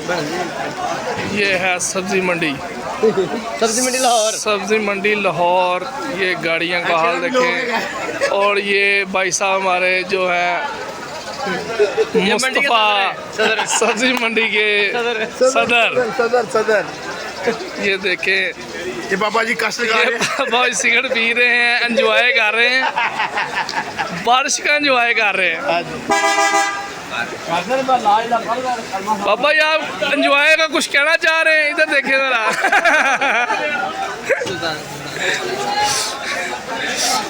ये है सब्जी मंडी, सब्जी मंडी लाहौर। सब्जी मंडी लाहौर। ये गाड़ियाँ का हाल देखें। और ये भाई साहब हमारे जो है मुस्तफ़ा, सब्जी मंडी के सदर। ये देखें, ये बाबा जी कष्ट कर रहे हैं। बाबा जी सिगरेट पी रहे हैं, एंजॉय कर रहे हैं, बारिश का एंजॉय कर रहे हैं। बाबा जी आप एंजॉय का कुछ कहना चाह रहे हैं? इधर देखिए जरा।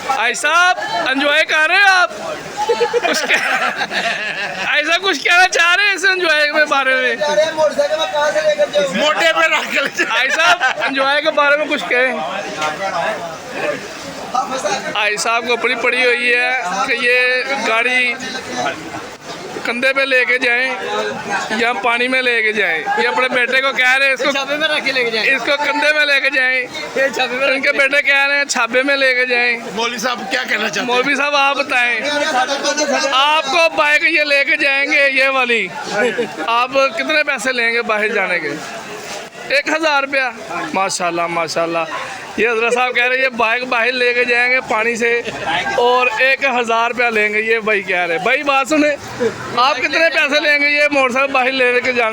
भाई साहब एंजॉय कर रहे हैं आप? कुछ ऐसा कुछ कहना चाह रहे हैं इस एंजॉय के बारे में? मोटे पे रख ले। भाई साहब एंजॉय के बारे में कुछ कहें। भाई साहब को बड़ी पड़ी हुई है कि ये गाड़ी कंधे पे लेके जाएं या पानी में लेके जाएं। ये अपने बेटे को कह रहे हैं इसको छापे में रख के लेके जाएं, इसको कंधे में लेके जाएं। इनके बेटे कह रहे हैं छापे में लेके जाएं। मौलवी साहब क्या कहना चाहते हैं? मौलवी साहब आप बताएं, आपको बाइक ये लेके जाएंगे ये वाली, आप कितने पैसे लेंगे बाहर जाने के? 1000 रुपया। माशाल्लाह माशाल्लाह। ये हजरत साहब कह रहे हैं ये बाइक बाहर लेके जाएंगे पानी से और 1000 रुपया लेंगे। ये भाई कह रहे हैं। भाई बात सुने, आप कितने पैसे लेंगे ये मोटरसाइकिल बाहर लेके जाने